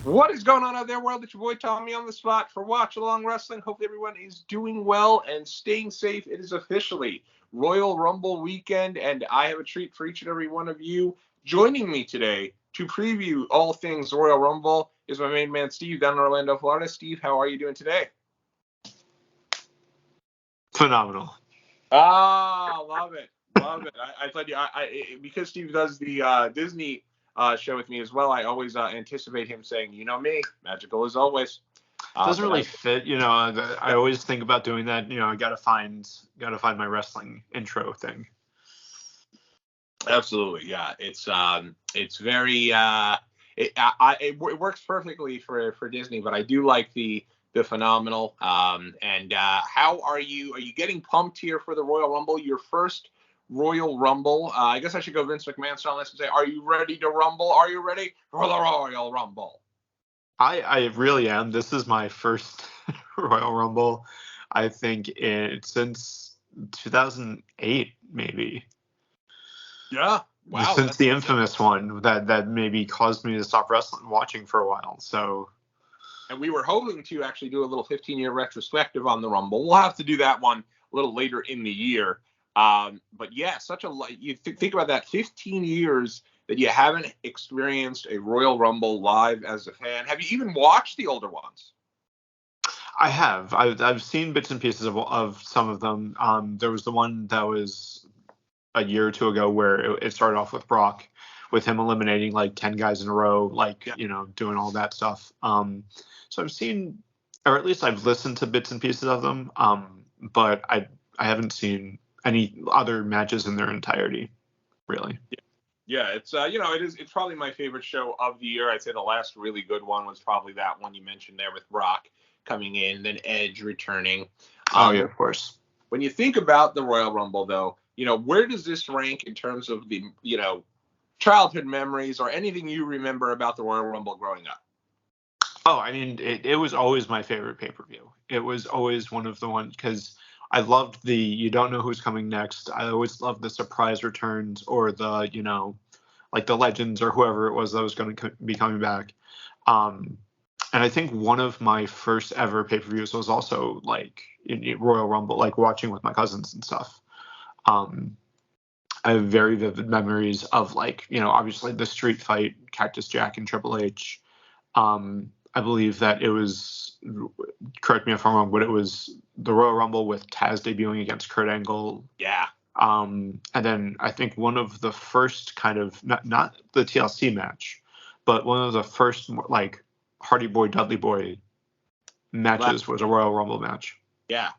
What is going on out there, world? It's your boy Tommy on the spot for Watch Along Wrestling. Hopefully everyone is doing well and staying safe. It is officially Royal Rumble weekend, and I have a treat for each and every one of you. Joining me today to preview all things Royal Rumble is my main man, Steve, down in Orlando, Florida. Steve, how are you doing today? Phenomenal. Love it. I thought because Steve does the Disney show with me as well, I always anticipate him saying, "You know me, magical as always." Doesn't really fit, I always think about doing that. I gotta find my wrestling intro thing. Absolutely, yeah. It's very it works perfectly for Disney, but I do like the phenomenal. How are you? Are you getting pumped here for the Royal Rumble? Your first Royal Rumble. I guess I should go Vince McMahon style and say, "Are you ready to rumble? Are you ready for the Royal Rumble?" I really am. This is my first Royal Rumble, I think, since 2008, maybe. Yeah. Wow. Since the infamous one that maybe caused me to stop watching for a while. So. And we were hoping to actually do a little 15-year retrospective on the Rumble. We'll have to do that one a little later in the year. But yeah, you think about that, 15 years that you haven't experienced a Royal Rumble live as a fan. Have you even watched the older ones? I have. I've seen bits and pieces of some of them. There was the one that was a year or two ago where it started off with Brock, with him eliminating like 10 guys in a row, doing all that stuff. So I've seen, or at least I've listened to bits and pieces of them. But I haven't seen any other matches in their entirety, really. Yeah, it's probably my favorite show of the year. I'd say the last really good one was probably that one you mentioned there with Brock coming in, then Edge returning. Oh yeah, of course. When you think about the Royal Rumble, though, where does this rank in terms of the childhood memories or anything you remember about the Royal Rumble growing up? Oh, I mean, it was always my favorite pay-per-view. It was always one of the ones because I loved you don't know who's coming next. I always loved the surprise returns or the, like the legends or whoever it was that was going to be coming back. And I think one of my first ever pay-per-views was also like in Royal Rumble, like watching with my cousins and stuff. I have very vivid memories of obviously the street fight, Cactus Jack and Triple H. I believe that it was, correct me if I'm wrong, but it was the Royal Rumble with Taz debuting against Kurt Angle. Yeah. And then I think one of the first kind of, not the TLC match, but one of the first like Hardy Boy, Dudley Boy matches was a Royal Rumble match. Yeah.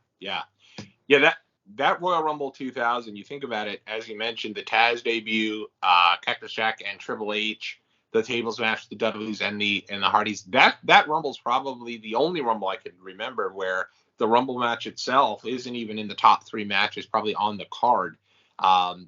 That Royal Rumble 2000, you think about it, as you mentioned, the Taz debut, Cactus Jack and Triple H, the tables match, the Dudleys and the Hardys. That Rumble's probably the only Rumble I could remember where the Rumble match itself isn't even in the top 3 matches, probably on the card,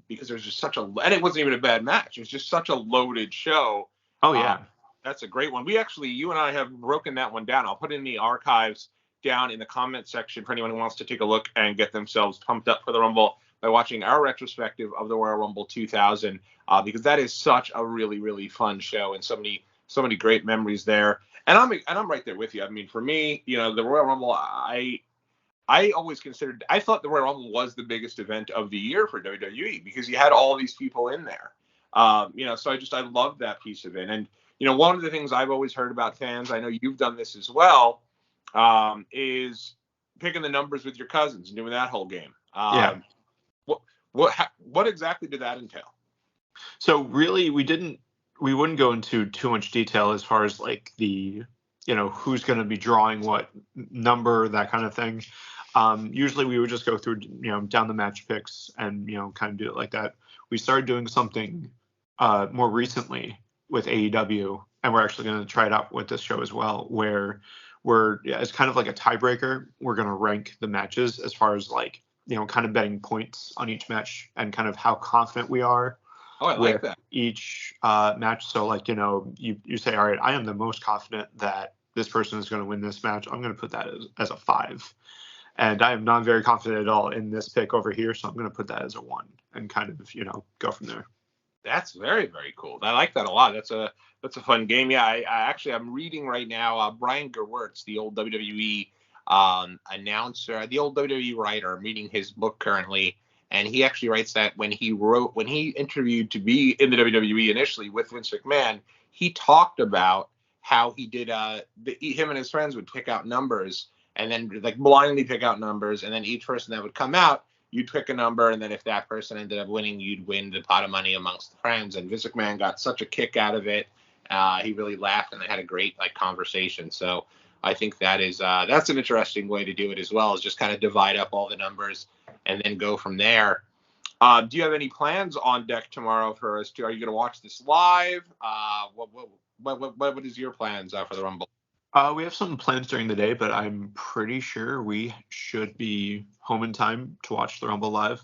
because there's just and it wasn't even a bad match. It was just such a loaded show. Oh yeah, that's a great one. You and I have broken that one down. I'll put in the archives down in the comment section for anyone who wants to take a look and get themselves pumped up for the Rumble by watching our retrospective of the Royal Rumble 2000, because that is such a really, really fun show and so many great memories there. And I'm right there with you. I mean, for me, the Royal Rumble, I thought the Royal Rumble was the biggest event of the year for WWE because you had all these people in there. So I love that piece of it. And one of the things I've always heard about fans, I know you've done this as well, is picking the numbers with your cousins and doing that whole game. Yeah. What exactly did that entail? So really, we wouldn't go into too much detail as far as like the, who's going to be drawing what number, that kind of thing. Usually we would just go through, down the match picks and, kind of do it like that. We started doing something more recently with AEW, and we're actually going to try it out with this show as well, where it's kind of like a tiebreaker. We're going to rank the matches as far as like, kind of betting points on each match and kind of how confident we are. Oh, I like that. Each match. So like, you say, all right, I am the most confident that this person is going to win this match. I'm going to put that as a 5. And I am not very confident at all in this pick over here. So I'm going to put that as a 1 and kind of, go from there. That's very, very cool. I like that a lot. That's a fun game. Yeah, I'm reading right now. Brian Gewirtz, the old WWE announcer, the old WWE writer. I'm reading his book currently, and he actually writes that when he interviewed to be in the WWE initially with Vince McMahon, he talked about how he did. Him and his friends would pick out numbers, and then like blindly pick out numbers, and then each person that would come out, you'd pick a number, and then if that person ended up winning, you'd win the pot of money amongst the friends. And Vince McMahon got such a kick out of it. He really laughed, and they had a great like conversation. So I think that's an interesting way to do it as well, is just kind of divide up all the numbers and then go from there. Do you have any plans on deck tomorrow for us? Are you going to watch this live? What is your plans for the Rumble? We have some plans during the day, but I'm pretty sure we should be home in time to watch the Rumble live.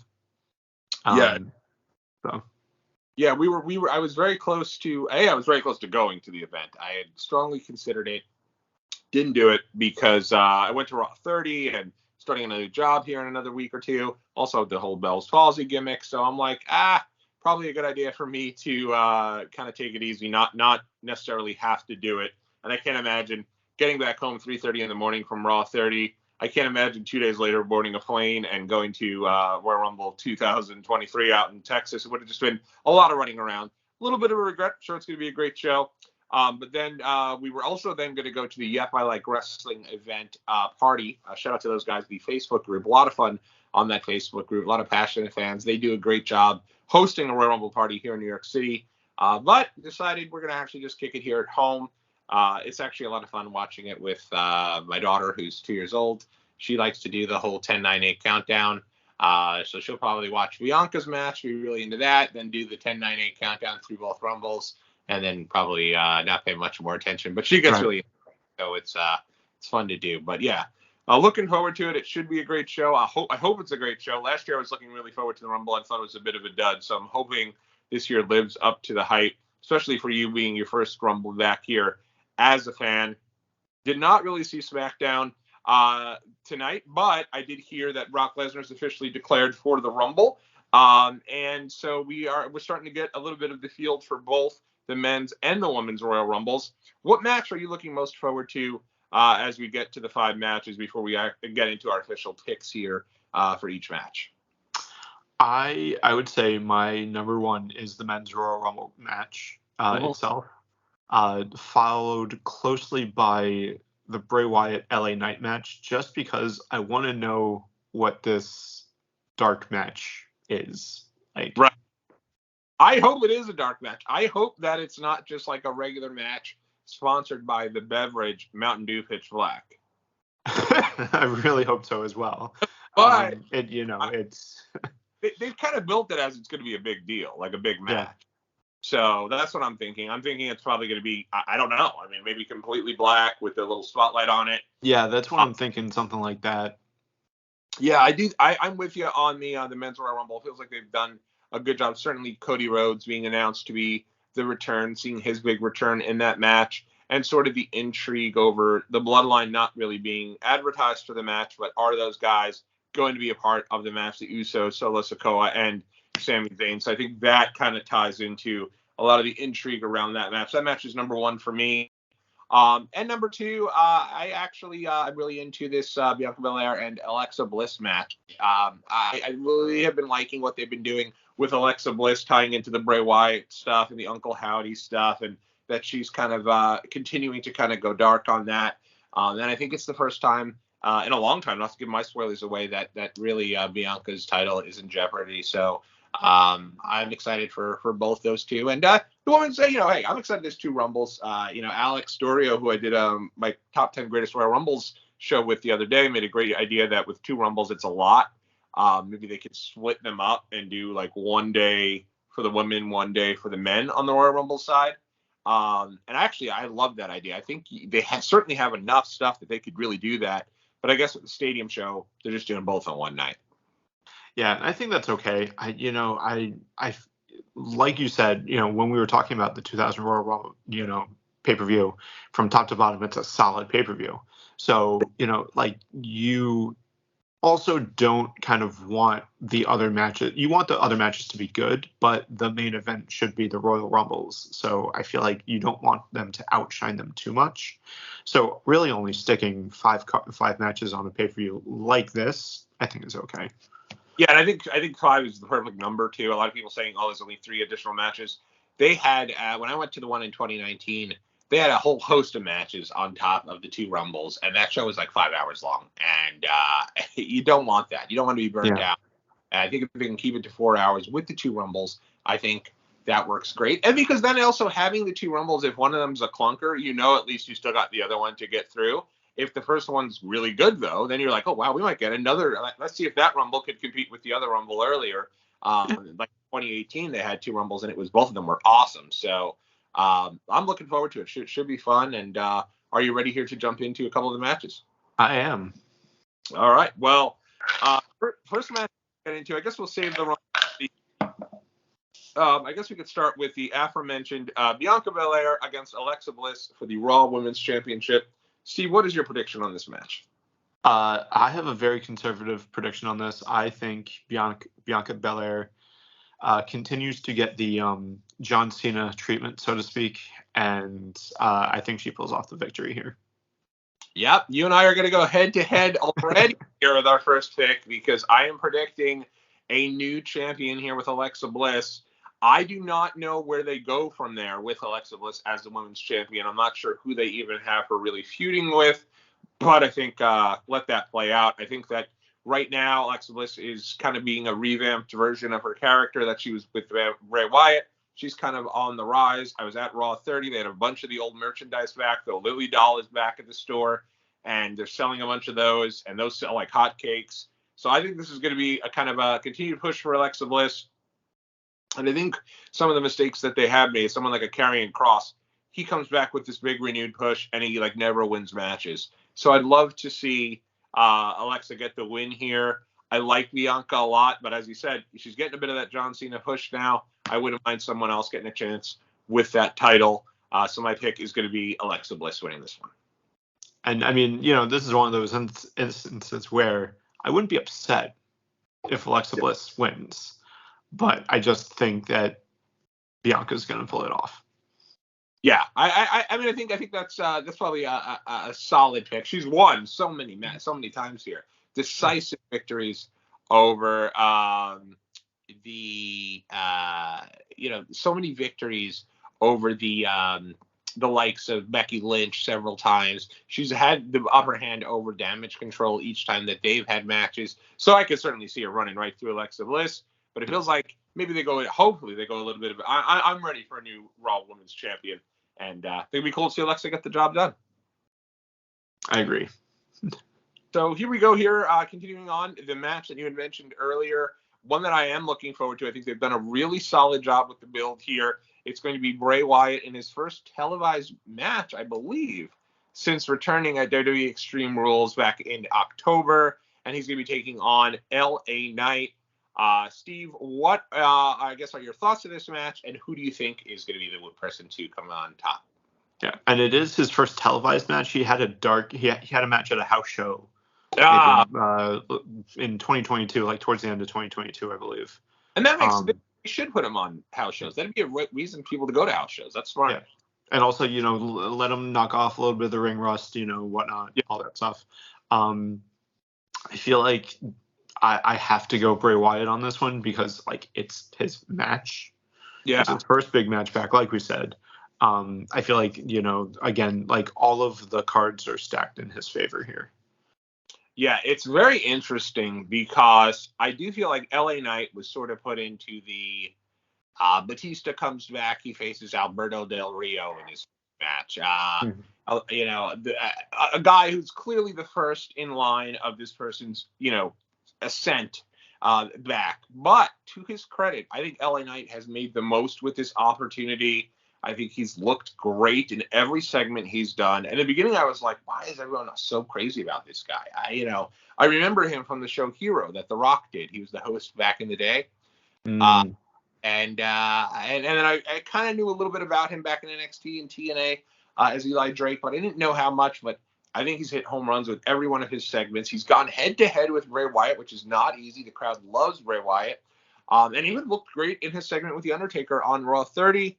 Yeah. So. Yeah, we were. I was very close to. I was very close to going to the event. I had strongly considered it. Didn't do it because I went to Raw 30 and starting another job here in another week or two. Also, the whole Bell's palsy gimmick. So I'm like, probably a good idea for me to kind of take it easy, not necessarily have to do it. And I can't imagine getting back home 3:30 in the morning from Raw 30. I can't imagine 2 days later boarding a plane and going to Royal Rumble 2023 out in Texas. It would have just been a lot of running around. A little bit of a regret. Sure, it's going to be a great show. But then we were also then going to go to the Yep, I Like Wrestling event party. Shout out to those guys, the Facebook group. A lot of fun on that Facebook group. A lot of passionate fans. They do a great job hosting a Royal Rumble party here in New York City. But decided we're going to actually just kick it here at home. It's actually a lot of fun watching it with my daughter, who's 2 years old. She likes to do the whole 10, 9, 8 countdown. So she'll probably watch Bianca's match, be really into that, then do the 10, 9, 8 countdown through both Rumbles, and then probably not pay much more attention. But she gets really into it, so it's fun to do. But yeah, looking forward to it. It should be a great show. I hope it's a great show. Last year I was looking really forward to the Rumble. I thought it was a bit of a dud, so I'm hoping this year lives up to the hype, especially for you being your first Rumble back here as a fan. Did not really see SmackDown tonight, but I did hear that Brock Lesnar is officially declared for the Rumble. And so we're starting to get a little bit of the field for both the men's and the women's Royal Rumbles. What match are you looking most forward to as we get to the 5 matches before we get into our official picks here for each match? I would say my number one is the men's Royal Rumble match itself, followed closely by the Bray Wyatt LA Knight match, just because I want to know what this dark match is like. Right. I hope it is a dark match. I hope that it's not just like a regular match sponsored by the beverage Mountain Dew Pitch Black. I really hope so as well. But it's they've kind of built it as it's going to be a big deal, like a big match. Yeah. So that's what I'm thinking. I'm thinking it's probably going to be, I don't know. I mean, maybe completely black with a little spotlight on it. Yeah, that's what I'm thinking, something like that. Yeah, I do. I'm with you on the men's Royal Rumble. It feels like they've done a good job. Certainly Cody Rhodes being announced to be the return, seeing his big return in that match, and sort of the intrigue over the Bloodline not really being advertised for the match, but are those guys going to be a part of the match? The Usos, Solo Sikoa, and Sami Zayn. So I think that kind of ties into a lot of the intrigue around that match. That match is number 1 for me. And number 2, I'm really into this Bianca Belair and Alexa Bliss match. I really have been liking what they've been doing with Alexa Bliss, tying into the Bray Wyatt stuff and the Uncle Howdy stuff, and that she's kind of continuing to kind of go dark on that. And I think it's the first time in a long time, not to give my spoilers away, that really Bianca's title is in jeopardy. So I'm excited for both those two. And the women say, hey, I'm excited there's 2 Rumbles. Alex Dorio, who I did my top 10 greatest Royal Rumbles show with the other day, made a great idea that with 2 Rumbles, it's a lot. Maybe they could split them up and do like 1 day for the women, 1 day for the men on the Royal Rumble side. And actually, I love that idea. I think they certainly have enough stuff that they could really do that. But I guess with the stadium show, they're just doing both on one night. Yeah, I think that's okay. I like you said, when we were talking about the 2000 Royal Rumble, pay-per-view, from top to bottom, it's a solid pay-per-view. So, like you also don't kind of want the other matches. You want the other matches to be good, but the main event should be the Royal Rumbles. So I feel like you don't want them to outshine them too much. So really only sticking five matches on a pay-per-view like this, I think is okay. Yeah, and I think 5 is the perfect number too. A lot of people saying, "Oh, there's only 3 additional matches." They had when I went to the one in 2019, they had a whole host of matches on top of the 2 Rumbles, and that show was like 5 hours long. And you don't want that. You don't want to be burnt out. And I think if they can keep it to 4 hours with the 2 Rumbles, I think that works great. And because then also having the 2 Rumbles, if one of them's a clunker, at least you still got the other one to get through. If the first one's really good, though, then you're like, oh, wow, we might get another. Let's see if that Rumble could compete with the other Rumble earlier. Like 2018, they had 2 Rumbles, and both of them were awesome. So I'm looking forward to it. Should be fun. And are you ready here to jump into a couple of the matches? I am. All right. Well, first match to get into, I guess we'll save the Rumble. I guess we could start with the aforementioned Bianca Belair against Alexa Bliss for the Raw Women's Championship. Steve, what is your prediction on this match? I have a very conservative prediction on this. I think Bianca Belair continues to get the John Cena treatment, so to speak, and I think she pulls off the victory here. Yep, you and I are going to go head-to-head already here with our first pick because I am predicting a new champion here with Alexa Bliss. I do not know where they go from there with Alexa Bliss as the women's champion. I'm not sure who they even have her really feuding with, but I think let that play out. I think that right now Alexa Bliss is kind of being a revamped version of her character that she was with Bray Wyatt. She's kind of on the rise. I was at Raw 30. They had a bunch of the old merchandise back. The Lily doll is back at the store, and they're selling a bunch of those, and those sell like hotcakes. So I think this is going to be a kind of a continued push for Alexa Bliss. And I think some of the mistakes that they have made, someone like a Karrion Kross, he comes back with this big renewed push, and he like never wins matches. So I'd love to see Alexa get the win here. I like Bianca a lot, but as you said, she's getting a bit of that John Cena push now. I wouldn't mind someone else getting a chance with that title. So my pick is going to be Alexa Bliss winning this one. And I mean, this is one of those instances where I wouldn't be upset if Alexa Bliss wins. But I just think that Bianca's going to pull it off. Yeah, I mean, I think that's probably a solid pick. She's won so many times here, decisive victories over so many victories over the likes of Becky Lynch several times. She's had the upper hand over Damage Control each time that they've had matches. So I could certainly see her running right through Alexa Bliss. But it feels like maybe hopefully they go a little bit of it. I'm ready for a new Raw Women's Champion. And it'd be cool to see Alexa get the job done. I agree. So here we go here, continuing on the match that you had mentioned earlier. One that I am looking forward to. I think they've done a really solid job with the build here. It's going to be Bray Wyatt in his first televised match, I believe, since returning at WWE Extreme Rules back in October. And he's going to be taking on LA Knight. Steve, what I guess are your thoughts of this match, and who do you think is going to be the person to come on top? Yeah, and it is his first televised match. He had a match at a house show in 2022, like towards the end of 2022, I believe. And that makes sense. You should put him on house shows. That'd be a reason for people to go to house shows. That's smart. Yeah. And also, let him knock off a little bit of the ring rust, whatnot, all that stuff. I feel like I have to go Bray Wyatt on this one because it's his match. Yeah. It's his first big match back, like we said. I feel like, again, all of the cards are stacked in his favor here. Yeah, it's very interesting because I do feel like LA Knight was sort of put into the Batista comes back, he faces Alberto Del Rio in his match. A guy who's clearly the first in line of this person's, ascent back. But to his credit, I think LA Knight has made the most with this opportunity. I think he's looked great in every segment he's done. And in the beginning, I was like, why is everyone so crazy about this guy? I remember him from the show Hero that The Rock did. He was the host back in the day. And then I kind of knew a little bit about him back in NXT and TNA as Eli Drake, but I didn't know how much. But I think he's hit home runs with every one of his segments. He's gone head-to-head with Bray Wyatt, which is not easy. The crowd loves Bray Wyatt. And even looked great in his segment with The Undertaker on Raw 30.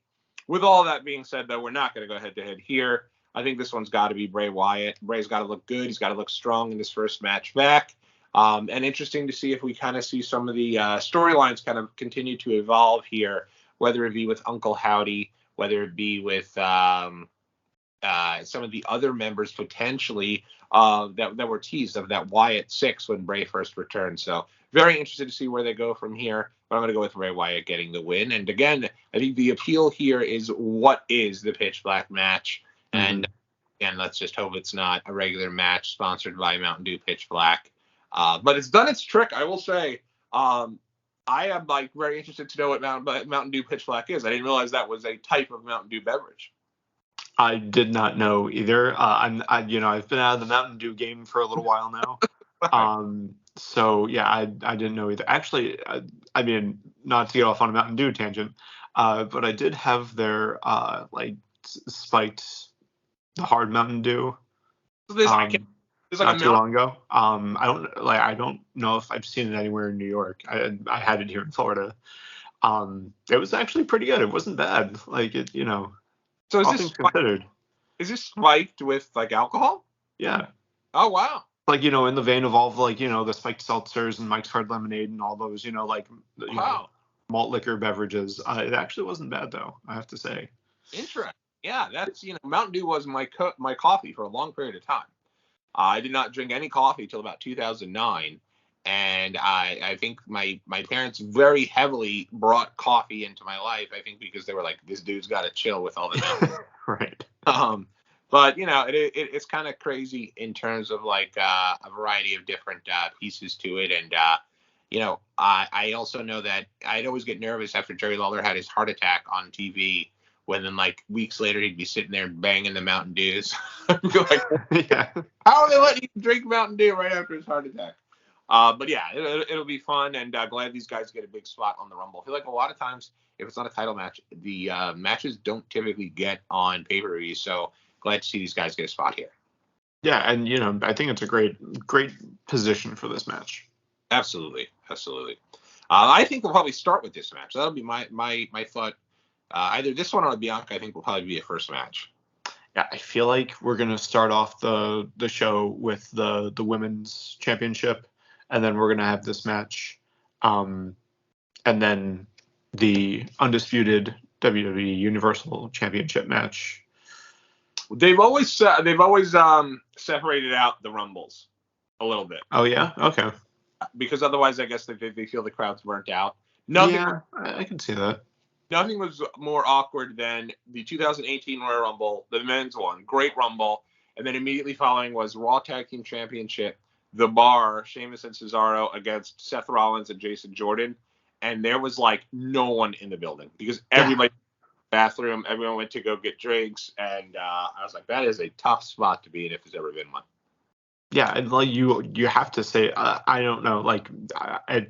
With all that being said, though, we're not going to go head-to-head here. I think this one's got to be Bray Wyatt. Bray's got to look good. He's got to look strong in his first match back. And interesting to see if we kind of see some of the storylines kind of continue to evolve here, whether it be with Uncle Howdy, whether it be with some of the other members potentially that were teased of that Wyatt 6 when Bray first returned. So very interested to see where they go from here. But I'm going to go with Bray Wyatt getting the win. And again, I think the appeal here is what is the Pitch Black match. And again, let's just hope it's not a regular match sponsored by Mountain Dew Pitch Black. But it's done its trick, I will say. I am very interested to know what Mountain Dew Pitch Black is. I didn't realize that was a type of Mountain Dew beverage. I did not know either. I've been out of the Mountain Dew game for a little while now. So yeah, I didn't know either. Actually, I mean, not to get off on a Mountain Dew tangent, but I did have their spiked the hard Mountain Dew. Not too long ago. I don't know if I've seen it anywhere in New York. I had it here in Florida. It was actually pretty good. It wasn't bad. So all things considered. Is this spiked with alcohol? Yeah. Oh wow. In the vein of all of the spiked seltzers and Mike's Hard Lemonade and all those malt liquor beverages. It actually wasn't bad though, I have to say. Interesting. Yeah, that's Mountain Dew was my coffee for a long period of time. I did not drink any coffee till about 2009, and I think my parents very heavily brought coffee into my life. I think because they were like, this dude's got to chill with all the milk. Right. But it's kind of crazy in terms of a variety of different pieces to it, and I also know that I'd always get nervous after Jerry Lawler had his heart attack on TV. When then weeks later he'd be sitting there banging the Mountain Dews. Yeah. How are they letting you drink Mountain Dew right after his heart attack? But yeah, it'll be fun, and glad these guys get a big spot on the Rumble. I feel like a lot of times if it's not a title match, the matches don't typically get on pay-per-view. So glad to see these guys get a spot here. Yeah, and I think it's a great position for this match. Absolutely. I think we'll probably start with this match. That'll be my thought. Either this one or Bianca, I think, will probably be a first match. Yeah, I feel like we're gonna start off the show with the women's championship, and then we're gonna have this match, and then the undisputed WWE Universal Championship match. They've always separated out the Rumbles a little bit. Oh yeah, okay. Because otherwise, I guess they feel the crowd's burnt out. I can see that. Nothing was more awkward than the 2018 Royal Rumble, the men's one, great Rumble, and then immediately following was Raw Tag Team Championship, The Bar, Sheamus and Cesaro against Seth Rollins and Jason Jordan, and there was no one in the building because everybody in the bathroom, everyone went to go get drinks, and I was like, that is a tough spot to be in if there's ever been one. Yeah, and you have to say, I don't know, I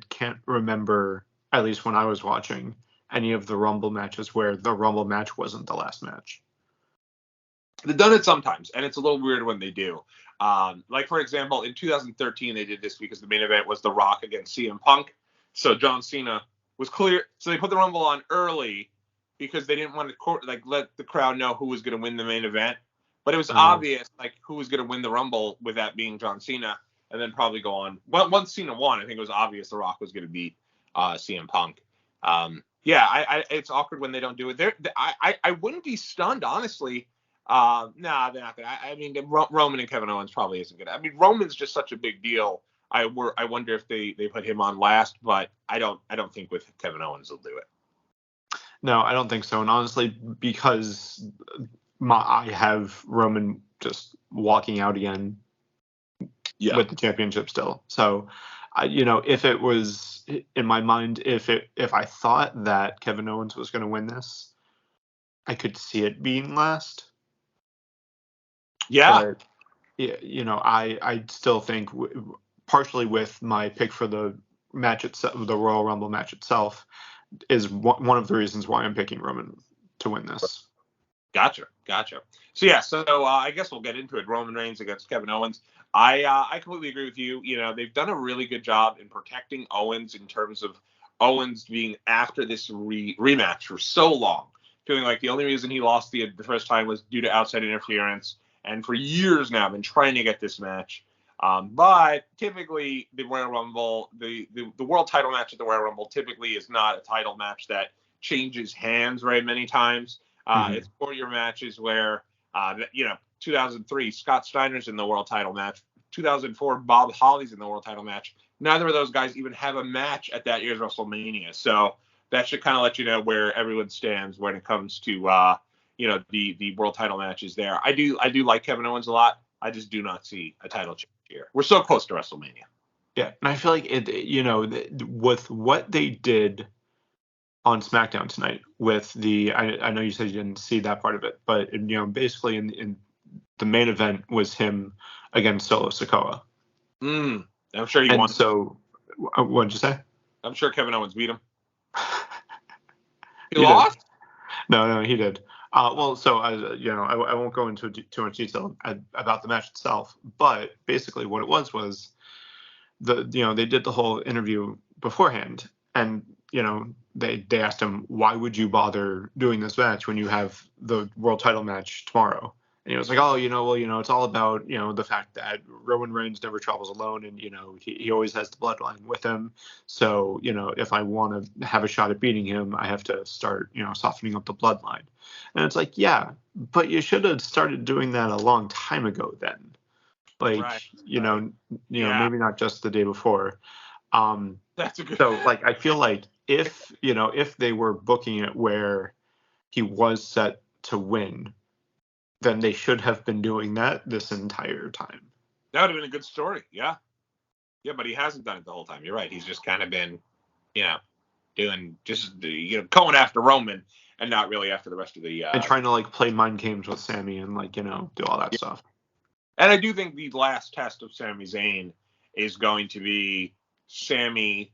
can't remember, at least when I was watching, any of the Rumble matches where the Rumble match wasn't the last match. They've done it sometimes, and it's a little weird when they do. For example, in 2013, they did this because the main event was The Rock against CM Punk. So John Cena was clear. So they put the Rumble on early because they didn't want to let the crowd know who was going to win the main event. But it was obvious who was going to win the Rumble with that being John Cena, and then probably go on. Once Cena won, I think it was obvious The Rock was going to beat CM Punk. It's awkward when they don't do it. I wouldn't be stunned, honestly. They're not gonna. I mean, Roman and Kevin Owens probably isn't gonna. I mean, Roman's just such a big deal. I wonder if they put him on last, but I don't think with Kevin Owens they'll do it. No, I don't think so. And honestly, because I have Roman just walking out again with the championship still. So, if it was in my mind, if I thought that Kevin Owens was going to win this, I could see it being last. Yeah. But, I still think partially with my pick for the match itself, the Royal Rumble match itself, is one of the reasons why I'm picking Roman to win this. Gotcha. So yeah, I guess we'll get into it. Roman Reigns against Kevin Owens. I completely agree with you. You know, they've done a really good job in protecting Owens in terms of Owens being after this rematch for so long, feeling like the only reason he lost the first time was due to outside interference, and for years now been trying to get this match. But typically, the Royal Rumble, the world title match at the Royal Rumble, typically is not a title match that changes hands very many times. Mm-hmm. It's for your matches where, 2003, Scott Steiner's in the world title match. 2004, Bob Holly's in the world title match. Neither of those guys even have a match at that year's WrestleMania. So that should kind of let you know where everyone stands when it comes to, the world title matches there. I do like Kevin Owens a lot. I just do not see a title change here. We're so close to WrestleMania. Yeah, and I feel like with what they did on SmackDown tonight with I know you said you didn't see that part of it, but basically in the main event was him against Solo Sikoa. I'm sure he and won. So what did you say? I'm sure Kevin Owens beat him. He Did. lost? No, he did. Well, so I won't go into too much detail about the match itself, but basically what it was they did the whole interview beforehand, and they asked him, why would you bother doing this match when you have the world title match tomorrow? And he was like, oh, it's all about, the fact that Roman Reigns never travels alone, and, he always has the bloodline with him. So, if I want to have a shot at beating him, I have to start, softening up the bloodline. And it's like, yeah, but you should have started doing that a long time ago then. Like, right. Maybe not just the day before. That's a good. So, like, I feel like if they were booking it where he was set to win, then they should have been doing that this entire time. That would have been a good story. Yeah, but he hasn't done it the whole time. You're right. He's just kind of been, doing just going after Roman and not really after the rest of the. And trying to like play mind games with Sami and like do all that stuff. And I do think the last test of Sami Zayn is going to be Sami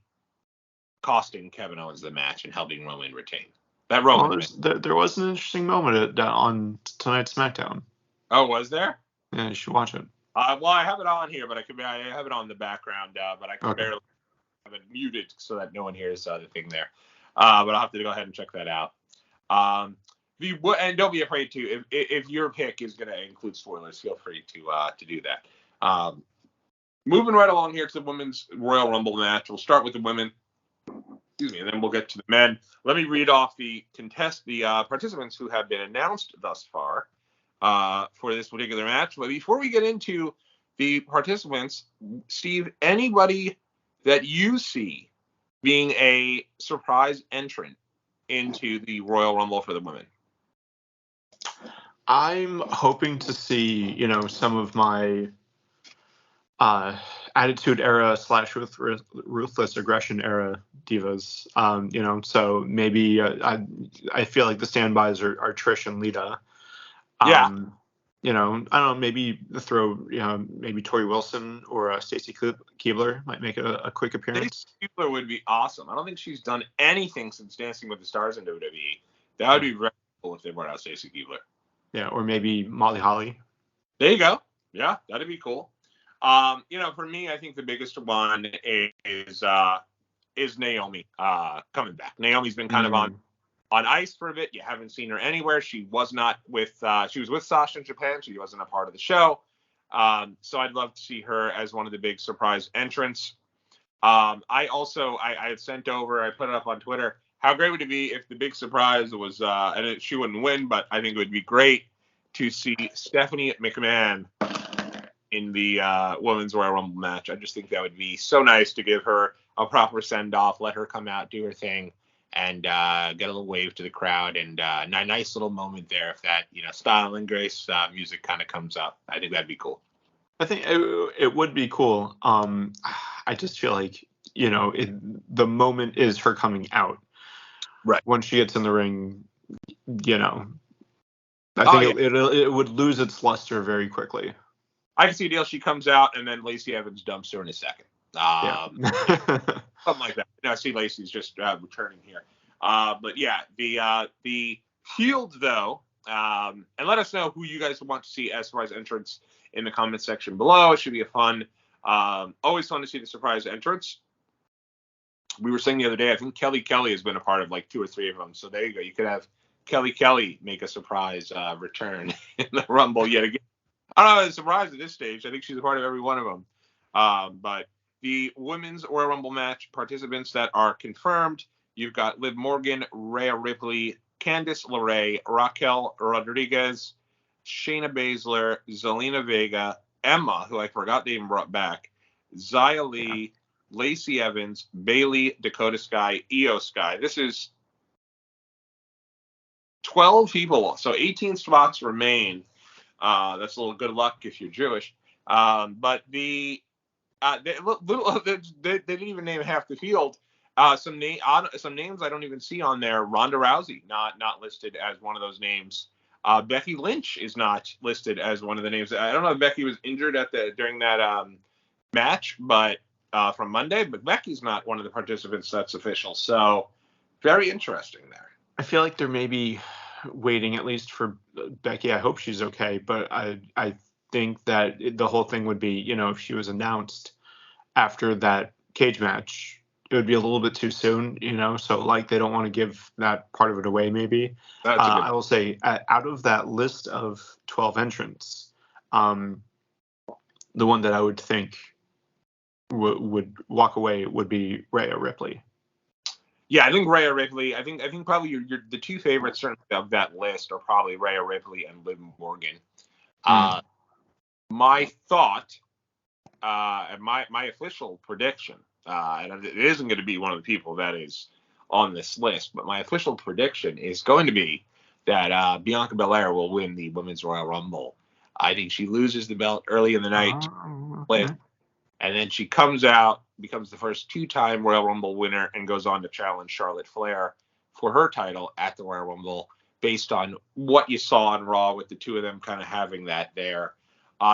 costing Kevin Owens the match and helping Roman retain. That Roman. There was an interesting moment on tonight's SmackDown. Oh, was there? Yeah, you should watch it. Well, I have it on here, but I have it on the background, but I can barely have it muted so that no one hears the thing there. But I'll have to go ahead and check that out. And don't be afraid to, if your pick is going to include spoilers, feel free to do that. Moving right along here to the women's Royal Rumble match. We'll start with the women. Excuse me, and then we'll get to the men. Let me read off the participants who have been announced thus far for this particular match. But before we get into the participants, Steve, anybody that you see being a surprise entrant into the Royal Rumble for the women? I'm hoping to see, some of my Attitude Era / Ruthless Aggression Era divas. So maybe I feel like the standbys are Trish and Lita. Yeah. I don't know, maybe throw, maybe Tori Wilson or Stacy Keibler might make a quick appearance. Stacy Keibler would be awesome. I don't think she's done anything since Dancing with the Stars in WWE. That would be very cool if they brought out Stacy Keibler. Yeah, or maybe Molly Holly. There you go. Yeah, that'd be cool. For me, I think the biggest one is Naomi coming back. Naomi's been kind of on ice for a bit. You haven't seen her anywhere. She was not with she was with Sasha in Japan. She wasn't a part of the show. So I'd love to see her as one of the big surprise entrants. I had sent over, I put it up on Twitter. How great would it be if the big surprise was, she wouldn't win, but I think it would be great to see Stephanie McMahon in the Women's Royal Rumble match. I just think that would be so nice to give her a proper send-off, let her come out, do her thing, and get a little wave to the crowd, and a nice little moment there if that, Style and Grace music kind of comes up. I think that'd be cool. I think it would be cool. I just feel like, the moment is her coming out. Right. When she gets in the ring, I think it would lose its luster very quickly. I can see a deal. She comes out and then Lacey Evans dumps her in a second. Something like that. I see Lacey's just returning here. But yeah, the field though And let us know who you guys want to see as surprise entrants in the comment section below. It should be a fun, always fun to see the surprise entrants. We were saying the other day, I think Kelly has been a part of like 2 or 3 of them. So there you go. You could have Kelly make a surprise return in the Rumble yet again. I don't know, it's a surprise at this stage. I think she's a part of every one of them. But the women's Royal Rumble match participants that are confirmed, you've got Liv Morgan, Rhea Ripley, Candice LeRae, Raquel Rodriguez, Shayna Baszler, Zelina Vega, Emma, who I forgot they even brought back, Xia Li, Lacey Evans, Bayley, Dakota Sky, Io Sky. This is 12 people, so 18 spots remain. That's a little good luck if you're Jewish. But they didn't even name half the field. Some names I don't even see on there. Ronda Rousey not listed as one of those names. Becky Lynch is not listed as one of the names. I don't know if Becky was injured during that match, but from Monday. But Becky's not one of the participants that's official. So very interesting there. I feel like they're maybe waiting at least for Becky. I hope she's okay, but I think that the whole thing would be, if she was announced after that cage match, it would be a little bit too soon, so like they don't want to give that part of it away maybe. I will say out of that list of 12 entrants, the one that I would think would walk away would be Rhea Ripley. Yeah, I think Rhea Ripley. I think probably the 2 favorites certainly of that list are probably Rhea Ripley and Liv Morgan. My thought, my official prediction, and it isn't going to be one of the people that is on this list, but my official prediction is going to be that Bianca Belair will win the Women's Royal Rumble. I think she loses the belt early in the night, and then she comes out, becomes the first 2-time Royal Rumble winner, and goes on to challenge Charlotte Flair for her title at the Royal Rumble, based on what you saw on Raw with the 2 of them kind of having that there.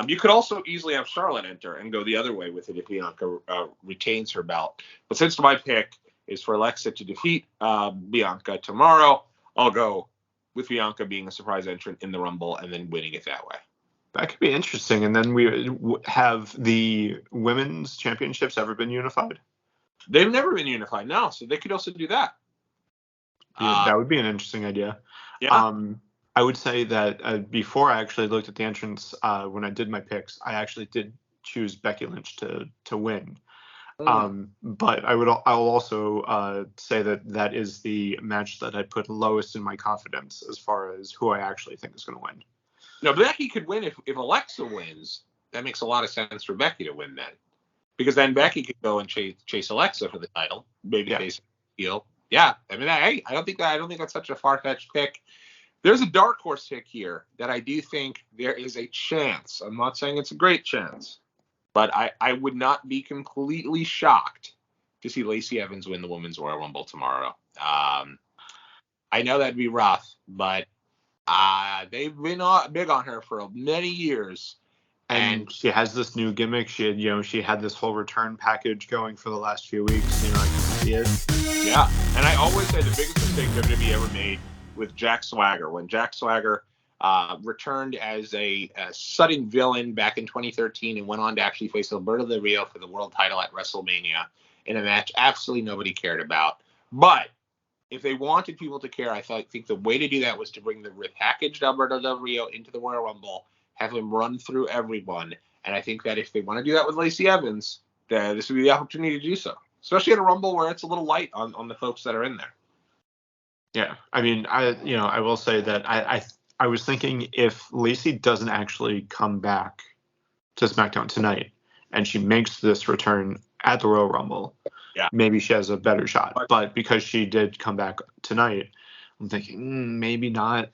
You could also easily have Charlotte enter and go the other way with it if Bianca retains her belt. But since my pick is for Alexa to defeat Bianca tomorrow, I'll go with Bianca being a surprise entrant in the Rumble and then winning it that way. That could be interesting. And then we have the women's championships ever been unified? They've never been unified, no. So they could also do that. Yeah, that would be an interesting idea. Yeah. I would say that before I actually looked at the entrance, when I did my picks, I actually did choose Becky Lynch to win. But I'll also say that is the match that I put lowest in my confidence as far as who I actually think is going to win. No, Becky could win if Alexa wins. That makes a lot of sense for Becky to win then, because then Becky could go and chase Alexa for the title, maybe face heel. Yeah, I mean, I don't think that's such a far-fetched pick. There's a dark horse pick here that I do think there is a chance. I'm not saying it's a great chance, but I would not be completely shocked to see Lacey Evans win the Women's Royal Rumble tomorrow. I know that'd be rough, but they've been big on her for many years. And she has this new gimmick. She had this whole return package going for the last few weeks. I can see it. Yeah, and I always say the biggest mistake WWE ever made with Jack Swagger, when Jack Swagger returned as a sudden villain back in 2013 and went on to actually face Alberto Del Rio for the world title at WrestleMania in a match absolutely nobody cared about. But if they wanted people to care, I think the way to do that was to bring the repackaged Alberto Del Rio into the Royal Rumble, have him run through everyone. And I think that if they want to do that with Lacey Evans, this would be the opportunity to do so, especially at a Rumble where it's a little light on the folks that are in there. Yeah, I mean, I will say that I was thinking if Lacey doesn't actually come back to SmackDown tonight and she makes this return at the Royal Rumble, maybe she has a better shot. But because she did come back tonight, I'm thinking maybe not.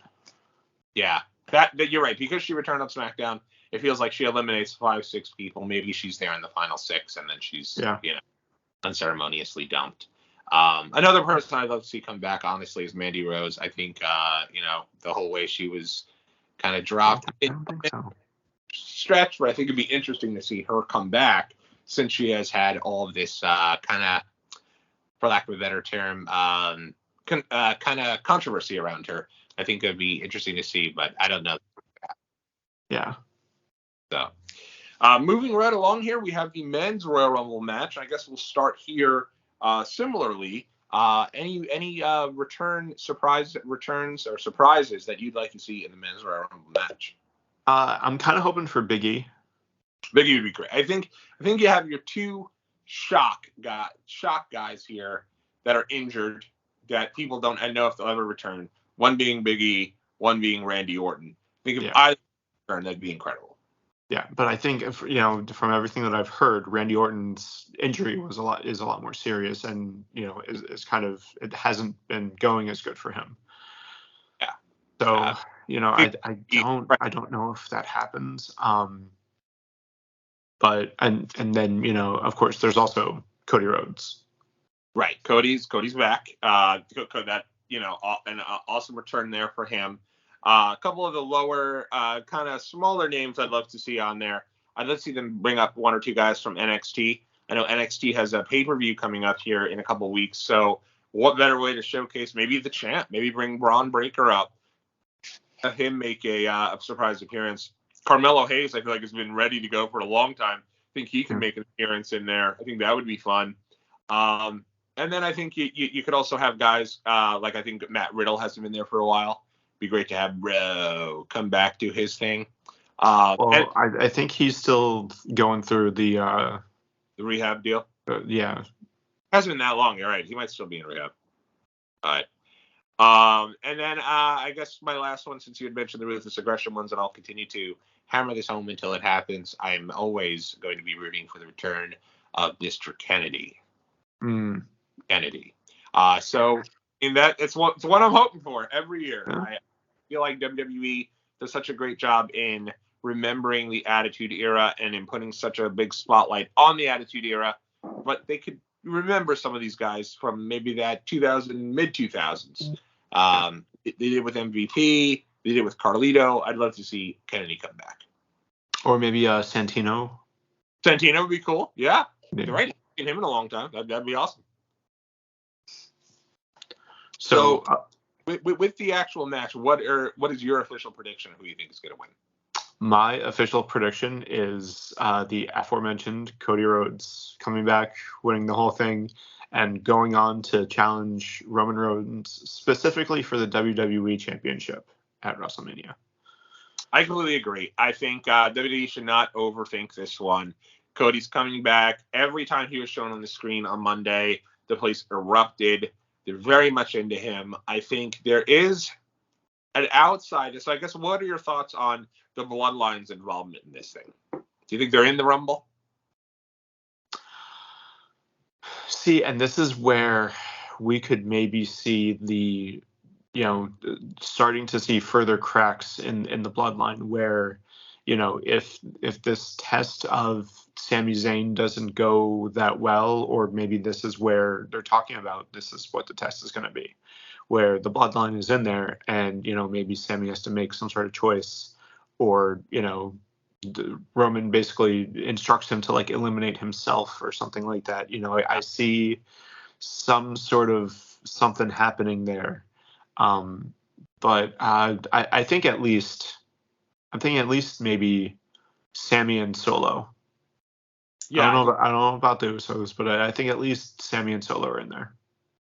Yeah, that you're right. Because she returned on SmackDown, it feels like she eliminates 5-6 people. Maybe she's there in the final 6, and then she's unceremoniously dumped. Another person I'd love to see come back, honestly, is Mandy Rose. I think, the whole way she was kind of dropped. I don't think so. Stretch, but I think it'd be interesting to see her come back since she has had all of this kind of, for lack of a better term, kind of controversy around her. I think it'd be interesting to see, but I don't know. Yeah. So, moving right along here, we have the men's Royal Rumble match. I guess we'll start here similarly. Any returns or surprises that you'd like to see in the men's Royal Rumble match? I'm kind of hoping for Big E. Big E would be great. I think you have your two shock guys here that are injured that people don't know if they'll ever return. One being Big E, one being Randy Orton. I think if either return, that'd be incredible. Yeah, but I think from everything that I've heard, Randy Orton's injury is a lot more serious, and is kind of, it hasn't been going as good for him. Yeah. So I don't know if that happens. But and then of course there's also Cody Rhodes. Right, Cody's back. That an awesome return there for him. A couple of the lower, kind of smaller names I'd love to see on there. I'd love to see them bring up one or two guys from NXT. I know NXT has a pay-per-view coming up here in a couple of weeks. So what better way to showcase maybe the champ? Maybe bring Braun Breaker up. Have him make a surprise appearance. Carmelo Hayes, I feel like, has been ready to go for a long time. I think he can make an appearance in there. I think that would be fun. And then I think you could also have guys like I think Matt Riddle hasn't been there for a while. Be great to have Bro come back to his thing. I think he's still going through the rehab deal. Yeah, hasn't been that long. You're right. He might still be in rehab. All right. And then I guess my last one, since you had mentioned the Ruthless Aggression ones, and I'll continue to hammer this home until it happens. I'm always going to be rooting for the return of Mr. Kennedy. Kennedy. So in that, it's what I'm hoping for every year. Yeah. I feel like WWE does such a great job in remembering the Attitude Era and in putting such a big spotlight on the Attitude Era, but they could remember some of these guys from maybe that mid 2000s. They did with MVP. They did with Carlito. I'd love to see Kennedy come back. Or maybe Santino. Santino would be cool. Yeah. You're right. Seen him in a long time. That'd be awesome. So with the actual match, what is your official prediction of who you think is going to win? My official prediction is the aforementioned Cody Rhodes coming back, winning the whole thing, and going on to challenge Roman Reigns specifically for the WWE Championship at WrestleMania. I completely agree. I think WWE should not overthink this one. Cody's coming back. Every time he was shown on the screen on Monday, the place erupted. They're very much into him. I think there is an outside. So I guess what are your thoughts on the Bloodline's involvement in this thing? Do you think they're in the Rumble? See, and this is where we could maybe see the, starting to see further cracks in the Bloodline where, if this test of Sami Zayn doesn't go that well, or maybe this is where they're talking about this is what the test is going to be, where the Bloodline is in there and, maybe Sami has to make some sort of choice, or, Roman basically instructs him to like eliminate himself or something like that. I see some sort of something happening there. But I think at least maybe Sami and Solo. Yeah, I don't know about the Usos, but I think at least Sami and Solo are in there.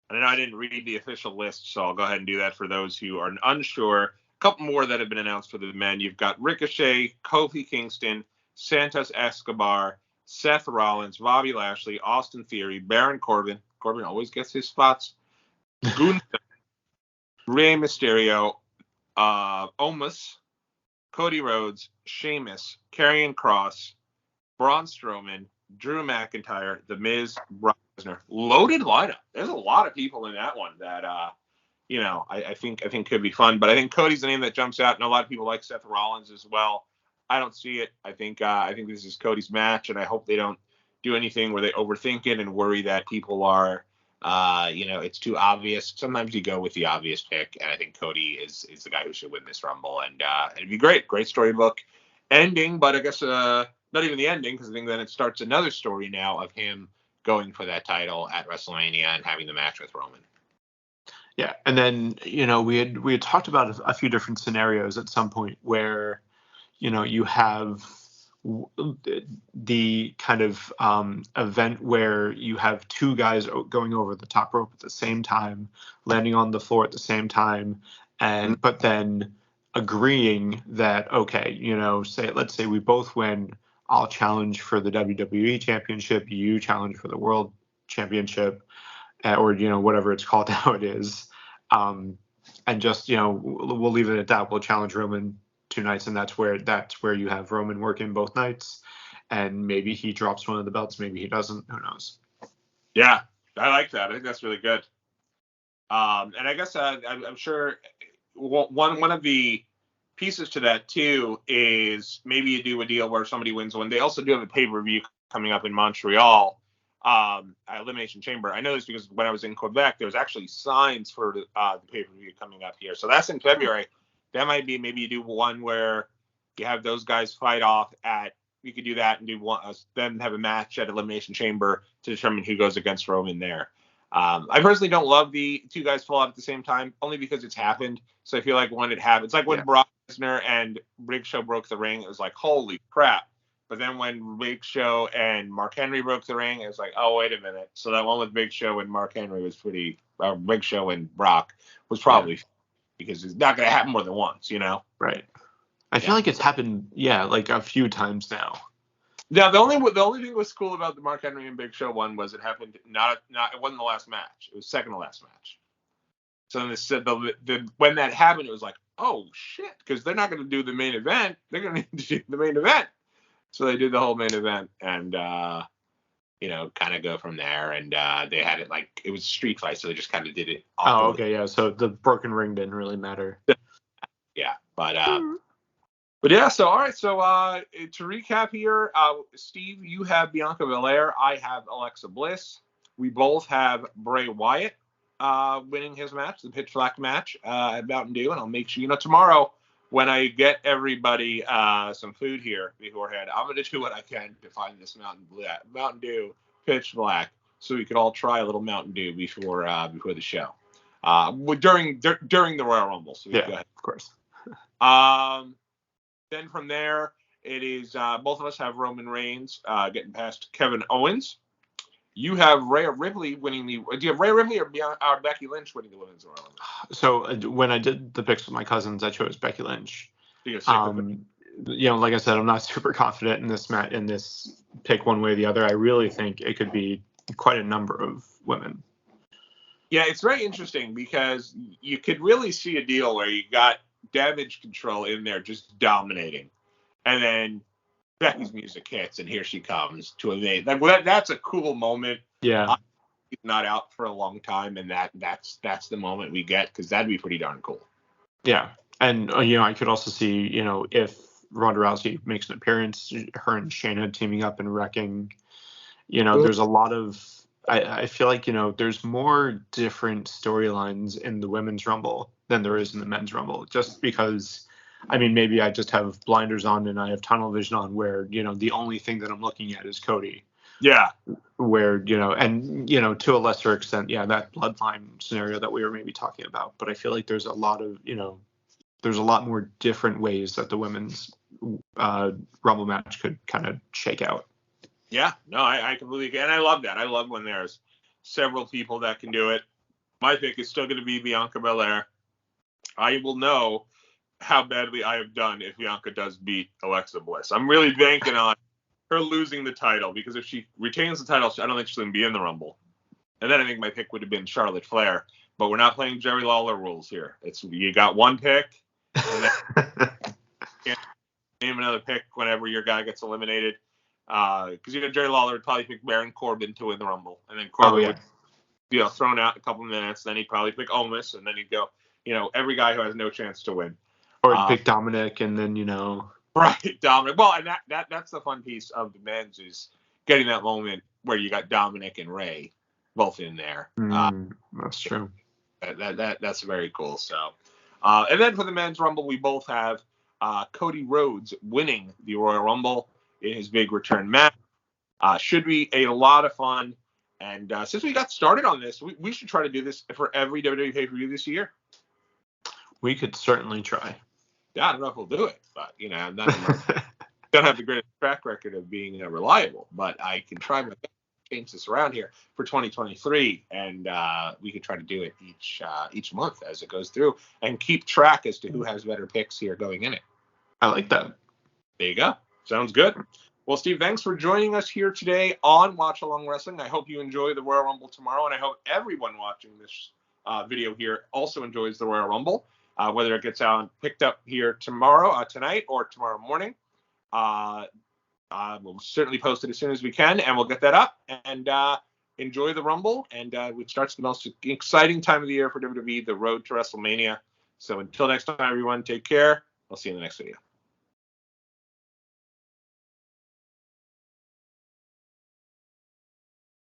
I know I didn't read the official list, so I'll go ahead and do that for those who are unsure. A couple more that have been announced for the men. You've got Ricochet, Kofi Kingston, Santos Escobar, Seth Rollins, Bobby Lashley, Austin Theory, Baron Corbin. Corbin always gets his spots. Gunther, Rey Mysterio, Omos, Cody Rhodes, Sheamus, Karrion Kross, Braun Strowman, Drew McIntyre, The Miz, Brock Lesnar. Loaded lineup. There's a lot of people in that one that I think could be fun. But I think Cody's the name that jumps out, and a lot of people like Seth Rollins as well. I don't see it. I think this is Cody's match, and I hope they don't do anything where they overthink it and worry that people are, it's too obvious. Sometimes you go with the obvious pick, and I think Cody is the guy who should win this Rumble, and it'd be great storybook ending. But I guess not even the ending, because I think then it starts another story now of him going for that title at WrestleMania and having the match with Roman. Yeah, and then we had talked about a few different scenarios at some point where you have the kind of event where you have two guys going over the top rope at the same time, landing on the floor at the same time, and but then agreeing that, okay, let's say we both win, I'll challenge for the WWE championship, you challenge for the world championship, or whatever it's called nowadays, and just we'll leave it at that. We'll challenge Roman 2 nights, and that's where you have Roman working both nights, and maybe he drops one of the belts, maybe he doesn't, who knows. Yeah, I like that. I think that's really good. And I guess I'm sure one of the pieces to that too is maybe you do a deal where somebody wins one. They also do have a pay-per-view coming up in Montreal, Elimination Chamber. I know this because when I was in Quebec, there was actually signs for the pay-per-view coming up here. So that's in February. That might be, maybe you do one where you have those guys fight off you could do that and do one, then have a match at Elimination Chamber to determine who goes against Roman there. I personally don't love the two guys fall out at the same time, only because it's happened. So I feel like when it happened, it's like when Brock Lesnar and Big Show broke the ring, it was like, holy crap. But then when Big Show and Mark Henry broke the ring, it was like, oh, wait a minute. So that one with Big Show and Mark Henry was Big Show and Brock was probably because it's not going to happen more than once, Right. I feel like it's happened, like a few times now. Now, the only thing that was cool about the Mark Henry and Big Show one was it happened it wasn't the last match. It was second to last match. So then when that happened, it was like, oh shit, because they're not going to do the main event. They're going to need to do the main event. So they did the whole main event and kind of go from there. And they had it like it was a street fight, so they just kind of did it. Oh, okay, yeah. So the broken ring didn't really matter. Yeah, but yeah. So all right. So to recap here, Steve, you have Bianca Belair. I have Alexa Bliss. We both have Bray Wyatt winning his match, the Pitch Black match at Mountain Dew, and I'll make sure tomorrow when I get everybody some food here beforehand, I'm going to do what I can to find this Mountain Dew Pitch Black, so we could all try a little Mountain Dew before the show, during the Royal Rumble. So go ahead. Of course. Then from there, it is both of us have Roman Reigns getting past Kevin Owens. You have Rhea Ripley winning do you have Rhea Ripley or Becky Lynch winning the Women's Royal Rumble? So when I did the picks with my cousins, I chose Becky Lynch. Like I said, I'm not super confident in this pick one way or the other. I really think it could be quite a number of women. Yeah, it's very interesting because you could really see a deal where you got Damage Control in there just dominating, and then Becky's music hits and here she comes to evade. That's a cool moment. Yeah, he's not out for a long time, and that's the moment we get, because that'd be pretty darn cool. Yeah, and I could also see if Ronda Rousey makes an appearance, her and Shayna teaming up and wrecking. There's a lot of I feel like there's more different storylines in the Women's Rumble than there is in the Men's Rumble, just because. I mean, maybe I just have blinders on and I have tunnel vision on where, the only thing that I'm looking at is Cody. Yeah. Where, to a lesser extent, that bloodline scenario that we were maybe talking about. But I feel like there's a lot of, there's a lot more different ways that the Women's Rumble match could kind of shake out. Yeah, no, I completely agree. And I love that. I love when there's several people that can do it. My pick is still going to be Bianca Belair. I will know how badly I have done if Bianca does beat Alexa Bliss. I'm really banking on her losing the title, because if she retains the title, I don't think she's going to be in the Rumble. And then I think my pick would have been Charlotte Flair. But we're not playing Jerry Lawler rules here. You got one pick, and then you can't name another pick whenever your guy gets eliminated. Because Jerry Lawler would probably pick Baron Corbin to win the Rumble, and then Corbin would be thrown out in a couple of minutes. Then he'd probably pick Omos, and then he'd go, every guy who has no chance to win. Or pick Dominic, and then right, Dominic. Well, and that's the fun piece of the men's, is getting that moment where you got Dominic and Ray both in there. That's true. That's very cool. So, and then for the men's Rumble, we both have Cody Rhodes winning the Royal Rumble in his big return match. Should be a lot of fun. And since we got started on this, we should try to do this for every WWE pay-per-view this year. We could certainly try. Yeah, I don't know if we'll do it, but I'm not don't have the greatest track record of being reliable, but I can try my best to change this around here for 2023, and we can try to do it each month as it goes through, and keep track as to who has better picks here going in it. I like that. There you go. Sounds good. Well, Steve, thanks for joining us here today on Watch Along Wrestling. I hope you enjoy the Royal Rumble tomorrow, and I hope everyone watching this video here also enjoys the Royal Rumble, whether it gets picked up here tonight, or tomorrow morning. We'll certainly post it as soon as we can, and we'll get that up, and enjoy the Rumble, and it starts the most exciting time of the year for WWE, the road to WrestleMania. So until next time, everyone, take care. I'll see you in the next video.